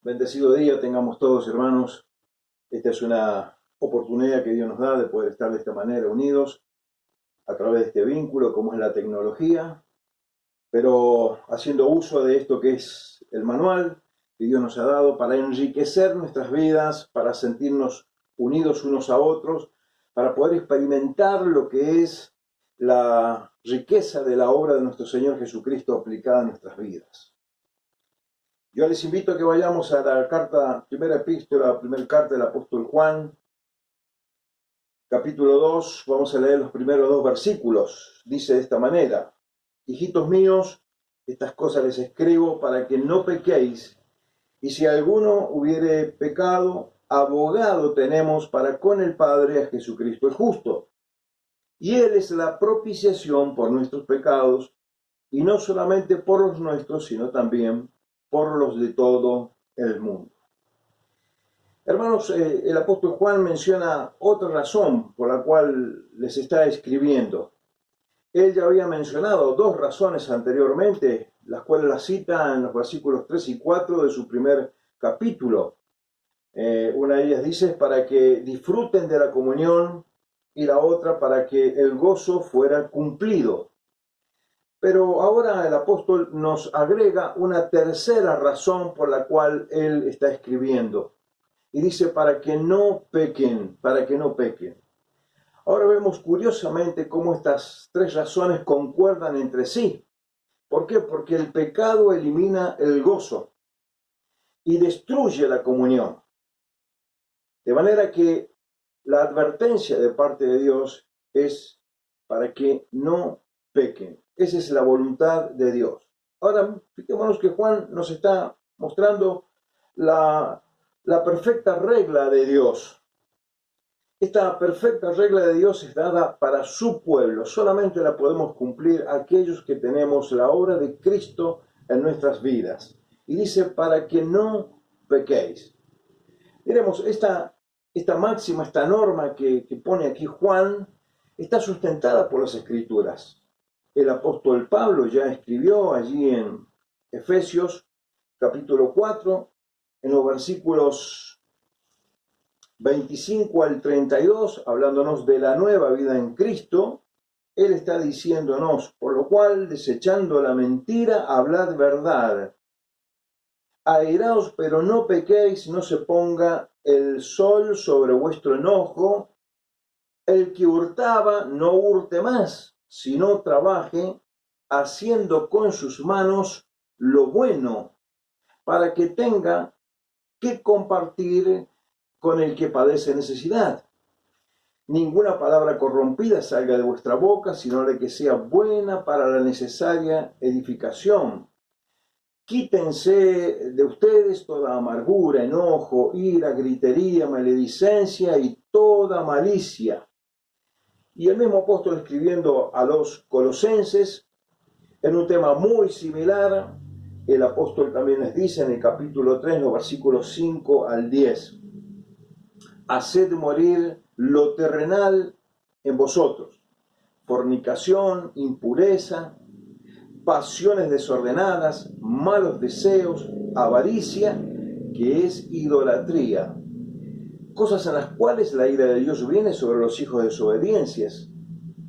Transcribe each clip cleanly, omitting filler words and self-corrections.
Bendecido día tengamos todos, hermanos. Esta es una oportunidad que Dios nos da de poder estar de esta manera unidos a través de este vínculo como es la tecnología, pero haciendo uso de esto que es el manual que Dios nos ha dado para enriquecer nuestras vidas, para sentirnos unidos unos a otros, para poder experimentar lo que es la riqueza de la obra de nuestro Señor Jesucristo aplicada en nuestras vidas. Yo les invito a que vayamos a la primera epístola, primera carta del apóstol Juan, capítulo 2, vamos a leer los primeros dos versículos. Dice de esta manera: hijitos míos, estas cosas les escribo para que no pequéis, y si alguno hubiere pecado, abogado tenemos para con el Padre, a Jesucristo el justo. Y Él es la propiciación por nuestros pecados, y no solamente por los nuestros, sino también por los de todo el mundo. Hermanos, el apóstol Juan menciona otra razón por la cual les está escribiendo. Él ya había mencionado dos razones anteriormente, las cuales las cita en los versículos 3 y 4 de su primer capítulo. Una de ellas dice para que disfruten de la comunión y la otra para que el gozo fuera cumplido. Pero ahora el apóstol nos agrega una tercera razón por la cual él está escribiendo. Y dice para que no pequen, para que no pequen. Ahora vemos curiosamente cómo estas tres razones concuerdan entre sí. ¿Por qué? Porque el pecado elimina el gozo y destruye la comunión. De manera que la advertencia de parte de Dios es para que no pequen. Esa es la voluntad de Dios. Ahora, fijémonos que Juan nos está mostrando la perfecta regla de Dios. Esta perfecta regla de Dios es dada para su pueblo. Solamente la podemos cumplir aquellos que tenemos la obra de Cristo en nuestras vidas. Y dice, para que no pequéis. Miremos, esta máxima, esta norma que pone aquí Juan, está sustentada por las Escrituras. El apóstol Pablo ya escribió allí en Efesios capítulo 4, en los versículos 25 al 32, hablándonos de la nueva vida en Cristo. Él está diciéndonos, por lo cual, desechando la mentira, hablad verdad. Airaos, pero no pequéis, no se ponga el sol sobre vuestro enojo. El que hurtaba, no hurte más, sino trabaje, haciendo con sus manos lo bueno, para que tenga que compartir con el que padece necesidad. Ninguna palabra corrompida salga de vuestra boca, sino la que sea buena para la necesaria edificación. Quítense de ustedes toda amargura, enojo, ira, gritería, maledicencia y toda malicia. Y el mismo apóstol, escribiendo a los colosenses en un tema muy similar, el apóstol también les dice en el capítulo 3, los versículos 5 al 10: haced morir lo terrenal en vosotros: fornicación, impureza, pasiones desordenadas, malos deseos, avaricia, que es idolatría, cosas en las cuales la ira de Dios viene sobre los hijos de desobediencias.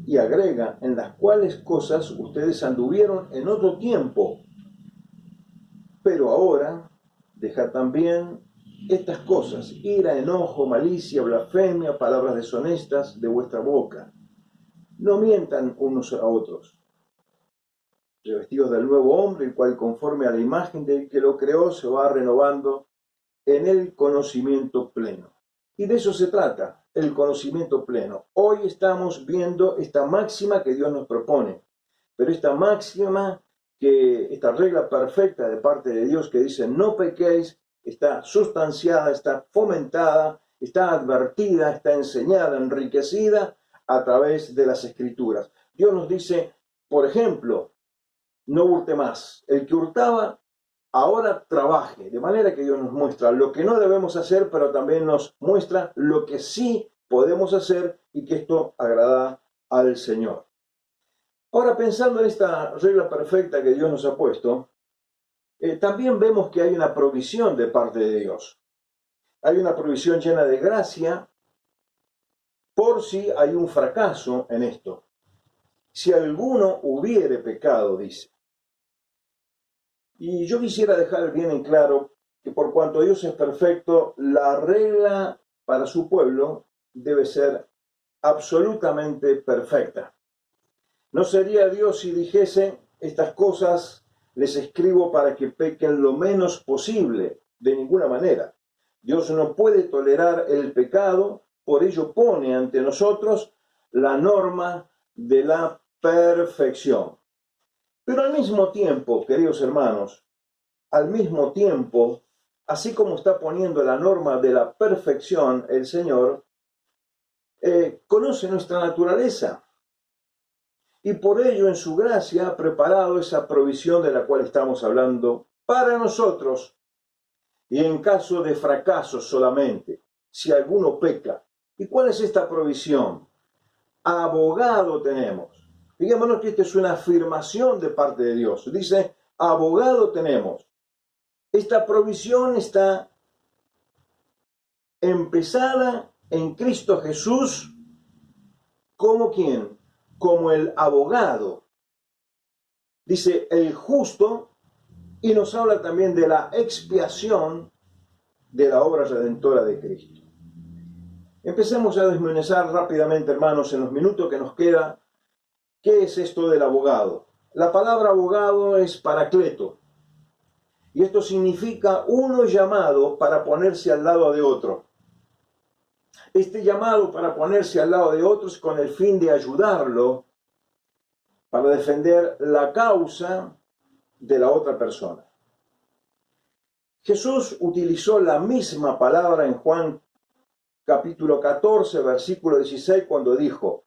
Y agrega, en las cuales cosas ustedes anduvieron en otro tiempo, pero ahora dejad también estas cosas: ira, enojo, malicia, blasfemia, palabras deshonestas de vuestra boca. No mientan unos a otros, revestidos del nuevo hombre, el cual conforme a la imagen del que lo creó se va renovando en el conocimiento pleno. Y de eso se trata, el conocimiento pleno. Hoy estamos viendo esta máxima que Dios nos propone, pero esta máxima, esta regla perfecta de parte de Dios que dice no pequéis, está sustanciada, está fomentada, está advertida, está enseñada, enriquecida a través de las Escrituras. Dios nos dice, por ejemplo, no hurte más. El que hurtaba, ahora trabaje. De manera que Dios nos muestra lo que no debemos hacer, pero también nos muestra lo que sí podemos hacer y que esto agrada al Señor. Ahora, pensando en esta regla perfecta que Dios nos ha puesto, también vemos que hay una provisión de parte de Dios. Hay una provisión llena de gracia por si hay un fracaso en esto. Si alguno hubiere pecado, dice. Y yo quisiera dejar bien en claro que por cuanto Dios es perfecto, la regla para su pueblo debe ser absolutamente perfecta. No sería Dios si dijese, estas cosas les escribo para que pequen lo menos posible, de ninguna manera. Dios no puede tolerar el pecado, por ello pone ante nosotros la norma de la perfección. Pero al mismo tiempo, queridos hermanos, al mismo tiempo, así como está poniendo la norma de la perfección, el Señor conoce nuestra naturaleza. Y por ello, en su gracia, ha preparado esa provisión de la cual estamos hablando para nosotros. Y en caso de fracaso solamente, si alguno peca. ¿Y cuál es esta provisión? Abogado tenemos. Fijémonos que esta es una afirmación de parte de Dios. Dice, abogado tenemos. Esta provisión está empezada en Cristo Jesús. ¿Como quién? Como el abogado. Dice el justo, y nos habla también de la expiación de la obra redentora de Cristo. Empecemos a desmenuzar rápidamente, hermanos, en los minutos que nos queda, ¿qué es esto del abogado? La palabra abogado es paracleto, y esto significa uno llamado para ponerse al lado de otro. Este llamado para ponerse al lado de otros con el fin de ayudarlo para defender la causa de la otra persona. Jesús utilizó la misma palabra en Juan capítulo 14, versículo 16, cuando dijo,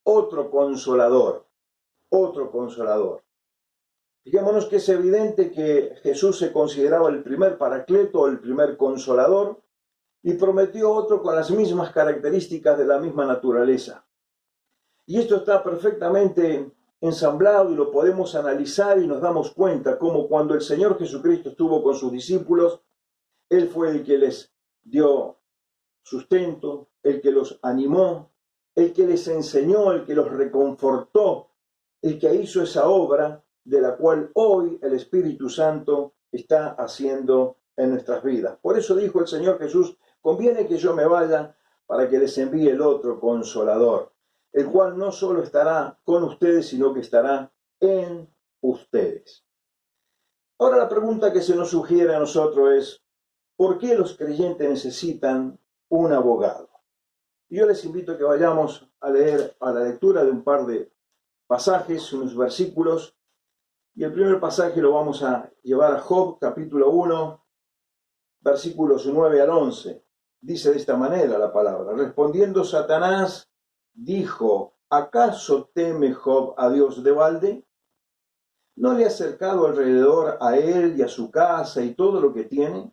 otro consolador, otro consolador. Fijémonos que es evidente que Jesús se consideraba el primer paracleto, el primer consolador, y prometió otro con las mismas características de la misma naturaleza. Y esto está perfectamente ensamblado y lo podemos analizar y nos damos cuenta como cuando el Señor Jesucristo estuvo con sus discípulos, Él fue el que les dio sustento, el que los animó, el que les enseñó, el que los reconfortó, el que hizo esa obra de la cual hoy el Espíritu Santo está haciendo en nuestras vidas. Por eso dijo el Señor Jesús, conviene que yo me vaya para que les envíe el otro consolador, el cual no solo estará con ustedes, sino que estará en ustedes. Ahora la pregunta que se nos sugiere a nosotros es, ¿por qué los creyentes necesitan un abogado? Yo les invito a que vayamos a leer a la lectura de un par de pasajes, unos versículos, y el primer pasaje lo vamos a llevar a Job, capítulo 1, versículos 9 al 11. Dice de esta manera la palabra, respondiendo Satanás, dijo, ¿acaso teme Job a Dios de balde? ¿No le ha acercado alrededor a él y a su casa y todo lo que tiene?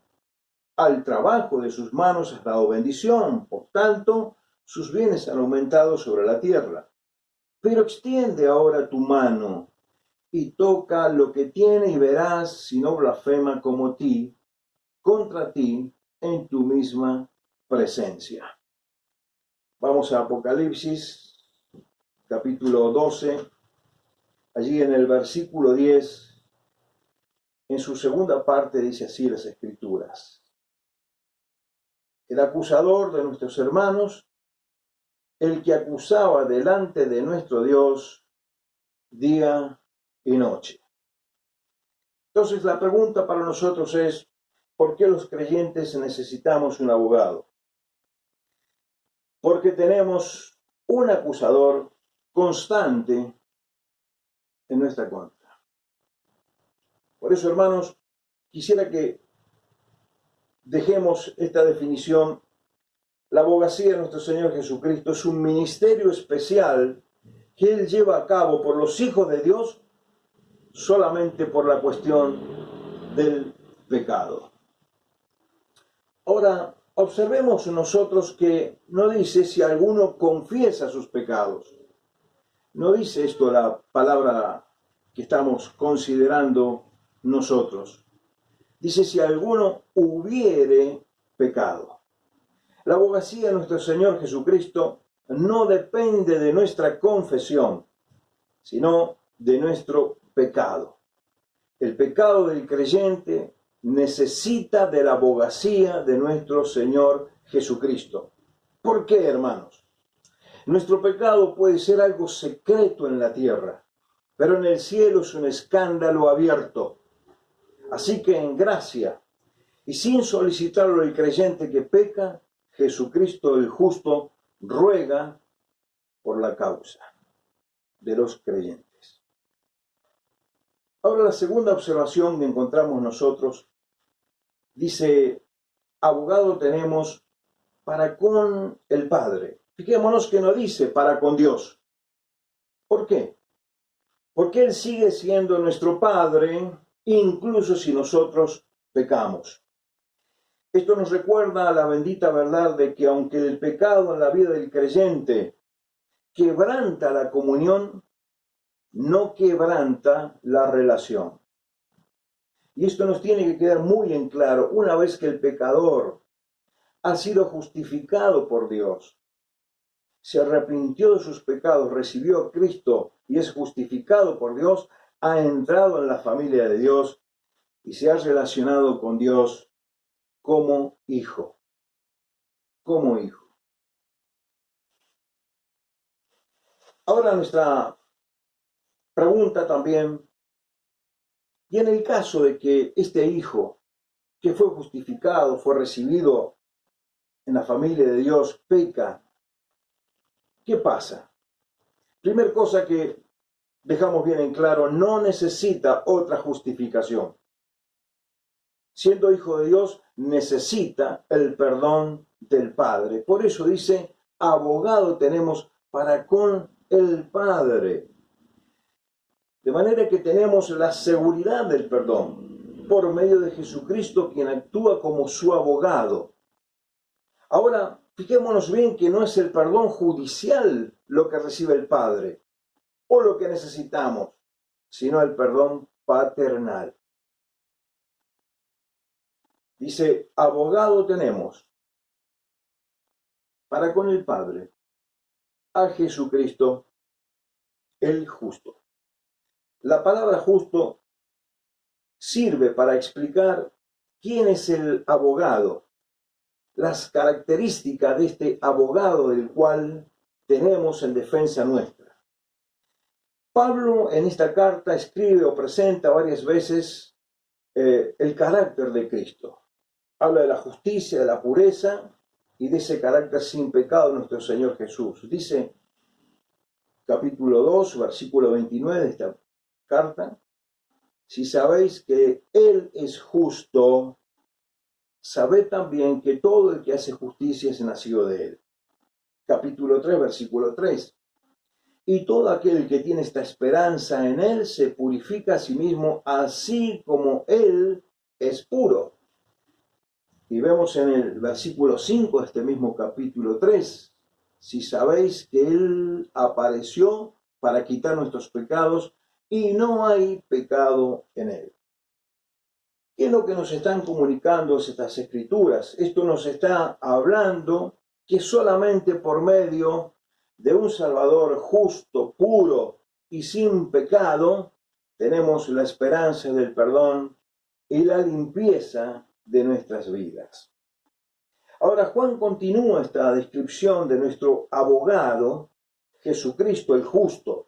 Al trabajo de sus manos has dado bendición, por tanto, sus bienes han aumentado sobre la tierra. Pero extiende ahora tu mano y toca lo que tiene y verás si no blasfema como ti, contra ti, en tu misma presencia. Vamos a Apocalipsis, capítulo 12, allí en el versículo 10, en su segunda parte dice así las Escrituras. El acusador de nuestros hermanos, el que acusaba delante de nuestro Dios día y noche. Entonces la pregunta para nosotros es, ¿por qué los creyentes necesitamos un abogado? Porque tenemos un acusador constante en nuestra contra. Por eso, hermanos, quisiera que dejemos esta definición. La abogacía de nuestro Señor Jesucristo es un ministerio especial que Él lleva a cabo por los hijos de Dios solamente por la cuestión del pecado. Ahora, observemos nosotros que no dice si alguno confiesa sus pecados. No dice esto la palabra que estamos considerando nosotros. Dice, si alguno hubiere pecado. La abogacía de nuestro Señor Jesucristo no depende de nuestra confesión, sino de nuestro pecado. El pecado del creyente necesita de la abogacía de nuestro Señor Jesucristo. ¿Por qué, hermanos? Nuestro pecado puede ser algo secreto en la tierra, pero en el cielo es un escándalo abierto. Así que en gracia y sin solicitarlo el creyente que peca, Jesucristo el justo ruega por la causa de los creyentes. Ahora la segunda observación que encontramos nosotros dice, abogado tenemos para con el Padre. Fijémonos que no dice para con Dios. ¿Por qué? Porque Él sigue siendo nuestro Padre, incluso si nosotros pecamos. Esto nos recuerda la bendita verdad de que aunque el pecado en la vida del creyente quebranta la comunión, no quebranta la relación. Y esto nos tiene que quedar muy en claro. Una vez que el pecador ha sido justificado por Dios, se arrepintió de sus pecados, recibió a Cristo y es justificado por Dios, ha entrado en la familia de Dios y se ha relacionado con Dios como hijo. Como hijo. Ahora nuestra pregunta también, y en el caso de que este hijo que fue justificado, fue recibido en la familia de Dios, peca, ¿qué pasa? Primera cosa que dejamos bien en claro, no necesita otra justificación. Siendo hijo de Dios, necesita el perdón del Padre. Por eso dice, abogado tenemos para con el Padre. De manera que tenemos la seguridad del perdón por medio de Jesucristo, quien actúa como su abogado. Ahora, fijémonos bien que no es el perdón judicial lo que recibe el Padre o lo que necesitamos, sino el perdón paternal. Dice, abogado tenemos para con el Padre a Jesucristo el justo. La palabra justo sirve para explicar quién es el abogado, las características de este abogado del cual tenemos en defensa nuestra. Pablo en esta carta escribe o presenta varias veces el carácter de Cristo. Habla de la justicia, de la pureza y de ese carácter sin pecado de nuestro Señor Jesús. Dice, capítulo 2, versículo 29 de esta carta, si sabéis que Él es justo, sabed también que todo el que hace justicia es nacido de Él. Capítulo 3, versículo 3. Y todo aquel que tiene esta esperanza en Él se purifica a sí mismo, así como Él es puro. Y vemos en el versículo 5 de este mismo capítulo 3, si sabéis que Él apareció para quitar nuestros pecados y no hay pecado en Él. ¿Qué es lo que nos están comunicando estas escrituras? Esto nos está hablando que solamente por medio de un Salvador justo, puro y sin pecado, tenemos la esperanza del perdón y la limpieza de nuestras vidas. Ahora Juan continúa esta descripción de nuestro abogado, Jesucristo el justo,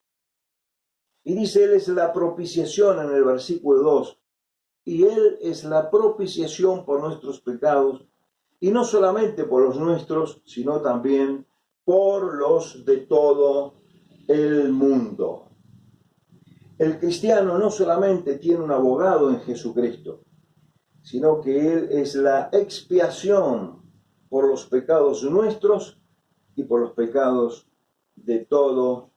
y dice, Él es la propiciación en el versículo 2, y Él es la propiciación por nuestros pecados, y no solamente por los nuestros, sino también por los de todo el mundo. El cristiano no solamente tiene un abogado en Jesucristo, sino que Él es la expiación por los pecados nuestros y por los pecados de todo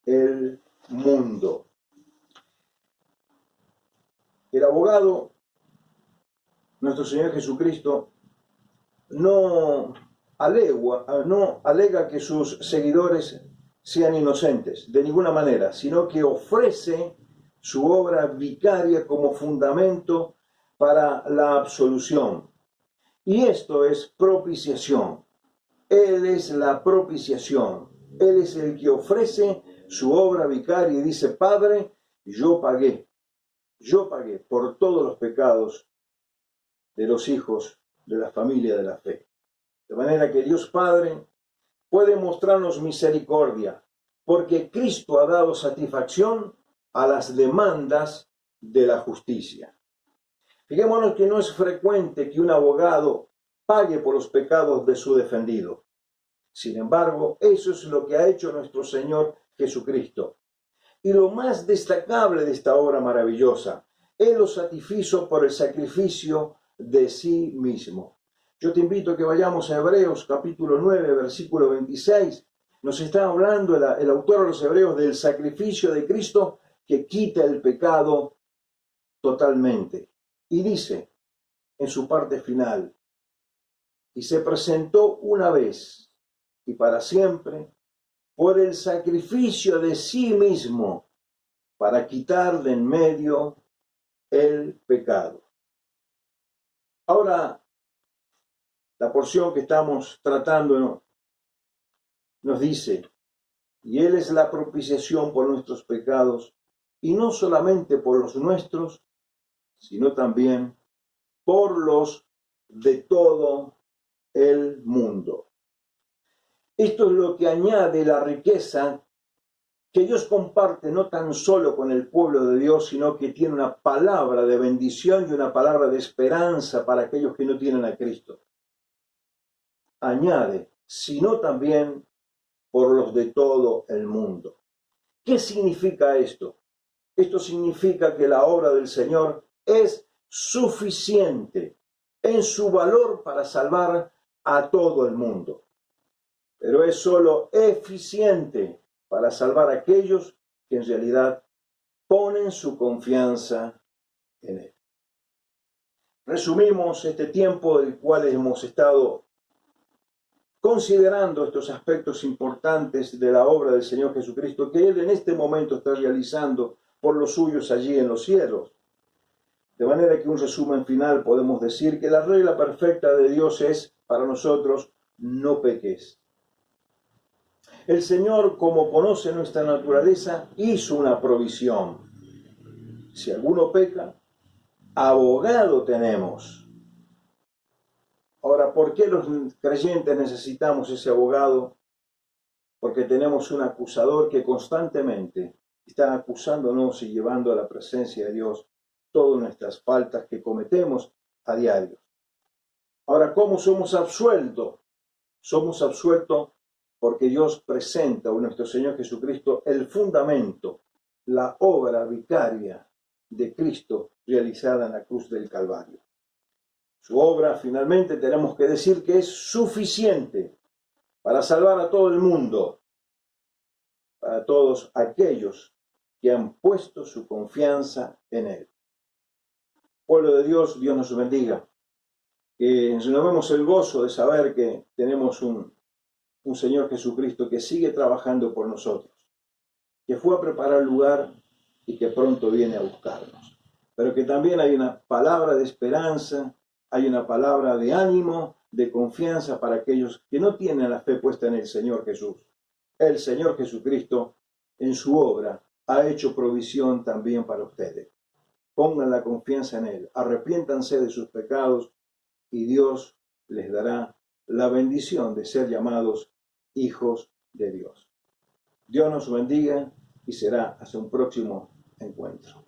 el mundo. El abogado, nuestro Señor Jesucristo, no alega que sus seguidores sean inocentes, de ninguna manera, sino que ofrece su obra vicaria como fundamento para la absolución. Y esto es propiciación. Él es la propiciación. Él es el que ofrece su obra vicaria y dice: Padre, yo pagué por todos los pecados de los hijos de la familia de la fe. De manera que Dios Padre puede mostrarnos misericordia, porque Cristo ha dado satisfacción a las demandas de la justicia. Fijémonos que no es frecuente que un abogado pague por los pecados de su defendido. Sin embargo, eso es lo que ha hecho nuestro Señor Jesucristo. Y lo más destacable de esta obra maravillosa, Él lo satisfizo por el sacrificio de sí mismo. Yo te invito a que vayamos a Hebreos capítulo 9, versículo 26. Nos está hablando el autor de los Hebreos del sacrificio de Cristo que quita el pecado totalmente. Y dice en su parte final: y se presentó una vez y para siempre por el sacrificio de sí mismo para quitar de en medio el pecado. Ahora, la porción que estamos tratando nos dice: y Él es la propiciación por nuestros pecados, y no solamente por los nuestros, sino también por los de todo el mundo. Esto es lo que añade la riqueza que Dios comparte no tan solo con el pueblo de Dios, sino que tiene una palabra de bendición y una palabra de esperanza para aquellos que no tienen a Cristo. Añade, sino también por los de todo el mundo. ¿Qué significa esto? Esto significa que la obra del Señor es suficiente en su valor para salvar a todo el mundo, pero es solo eficiente para salvar a aquellos que en realidad ponen su confianza en Él. Resumimos este tiempo del cual hemos estado considerando estos aspectos importantes de la obra del Señor Jesucristo que Él en este momento está realizando por los suyos allí en los cielos. De manera que un resumen final podemos decir que la regla perfecta de Dios es para nosotros: no peques. El Señor, como conoce nuestra naturaleza, hizo una provisión. Si alguno peca, abogado tenemos. Ahora, ¿por qué los creyentes necesitamos ese abogado? Porque tenemos un acusador que constantemente está acusándonos y llevando a la presencia de Dios todas nuestras faltas que cometemos a diario. Ahora, ¿cómo somos absueltos? Somos absueltos porque Dios presenta a nuestro Señor Jesucristo el fundamento, la obra vicaria de Cristo realizada en la cruz del Calvario. Su obra, finalmente, tenemos que decir que es suficiente para salvar a todo el mundo, para todos aquellos que han puesto su confianza en Él. Pueblo de Dios, Dios nos bendiga. Que renovemos el gozo de saber que tenemos un Señor Jesucristo que sigue trabajando por nosotros, que fue a preparar lugar y que pronto viene a buscarnos. Pero que también hay una palabra de esperanza, hay una palabra de ánimo, de confianza para aquellos que no tienen la fe puesta en el Señor Jesús. El Señor Jesucristo, en su obra, ha hecho provisión también para ustedes. Pongan la confianza en Él, arrepiéntanse de sus pecados y Dios les dará la bendición de ser llamados hijos de Dios. Dios nos bendiga y será hasta un próximo encuentro.